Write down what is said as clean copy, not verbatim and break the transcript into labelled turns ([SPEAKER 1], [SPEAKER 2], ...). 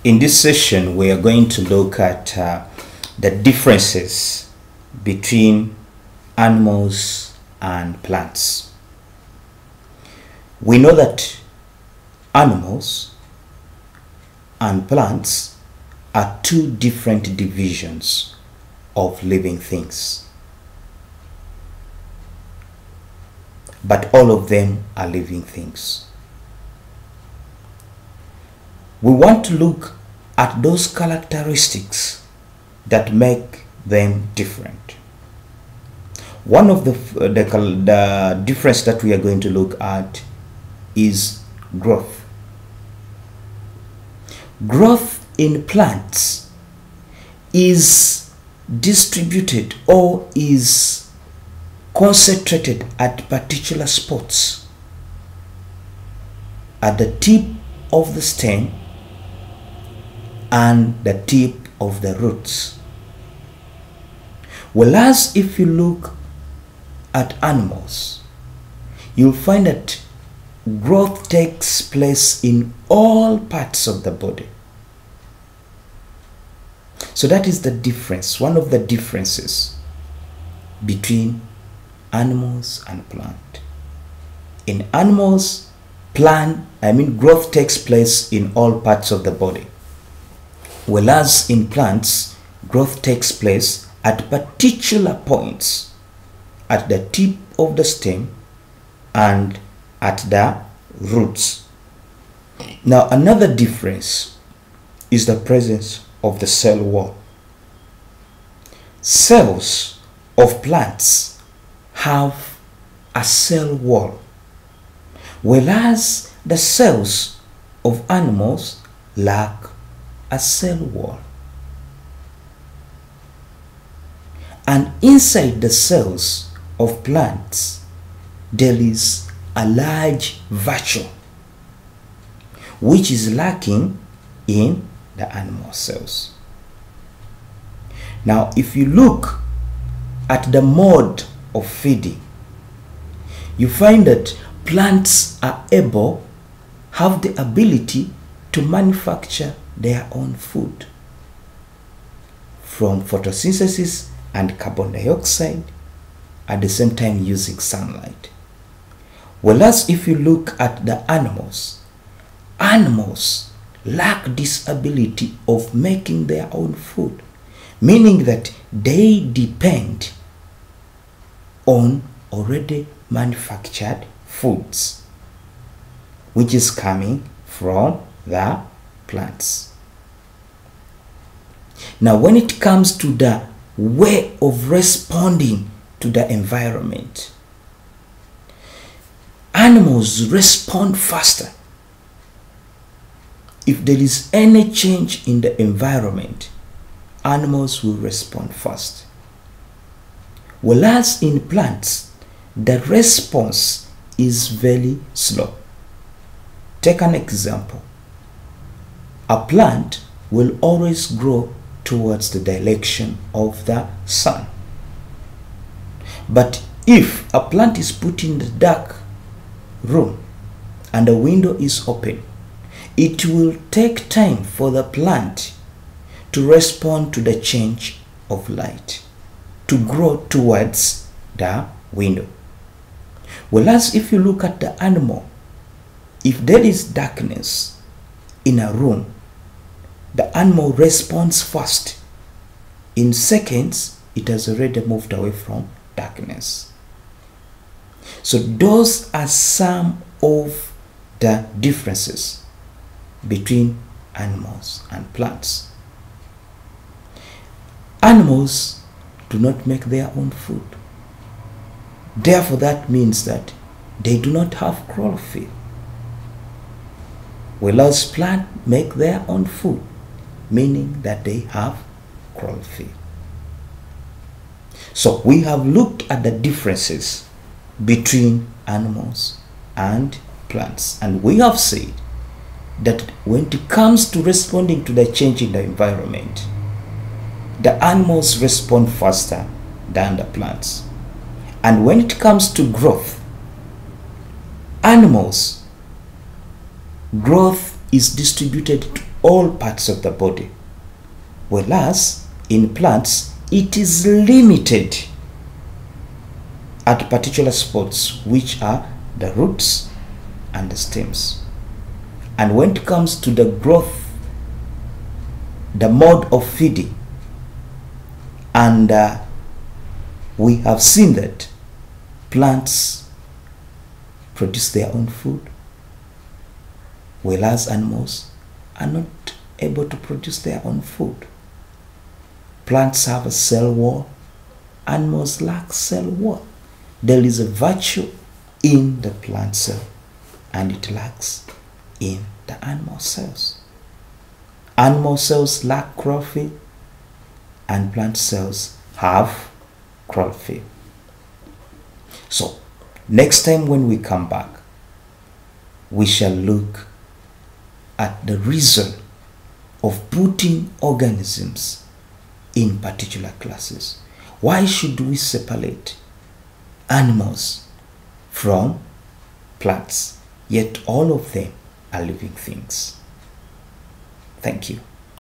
[SPEAKER 1] In this session, we are going to look at the differences between animals and plants. We know that animals and plants are two different divisions of living things, but all of them are living things. We want to look at those characteristics that make them different. One of the difference that we are going to look at is growth. Growth in plants is distributed or is concentrated at particular spots at the tip of the stem and the tip of the roots. Whereas if you look at animals, you'll find that growth takes place in all parts of the body. So that is the difference, one of the differences between animals and plant. In animals, growth takes place in all parts of the body. Whereas in plants, growth takes place at particular points at the tip of the stem and at the roots. Now, another difference is the presence of the cell wall. Cells of plants have a cell wall, whereas the cells of animals lack a cell wall. And inside the cells of plants, there is a large vacuum which is lacking in the animal cells. Now, if you look at the mode of feeding, you find that plants have the ability to manufacture their own food from photosynthesis and carbon dioxide, at the same time using sunlight. Whereas if you look at the animals lack this ability of making their own food, meaning that they depend on already manufactured foods, which is coming from the plants. Now, when it comes to the way of responding to the environment, animals respond faster. If there is any change in the environment, animals will respond fast. Whereas in plants, the response is very slow. Take an example. A plant will always grow towards the direction of the sun. But if a plant is put in the dark room and the window is open, it will take time for the plant to respond to the change of light, to grow towards the window. Whereas if you look at the animal, if there is darkness in a room, the animal responds fast. In seconds, it has already moved away from darkness. So those are some of the differences between animals and plants. Animals do not make their own food. Therefore, that means that they do not have chlorophyll. Whereas plants make their own food, meaning that they have chlorophyll. So we have looked at the differences between animals and plants, and we have said that when it comes to responding to the change in the environment, the animals respond faster than the plants. And when it comes to growth, animals, growth is distributed to all parts of the body. Whereas in plants, it is limited at particular spots, which are the roots and the stems. And when it comes to the growth, the mode of feeding, and we have seen that plants produce their own food, whereas animals are not able to produce their own food. Plants have a cell wall, animals lack cell wall. There is a virtue in the plant cell, and it lacks in the animal cells. Animal cells lack chlorophyll, and plant cells have chlorophyll. So, next time when we come back, we shall look at the reason of putting organisms in particular classes. Why should we separate animals from plants, yet all of them are living things? Thank you.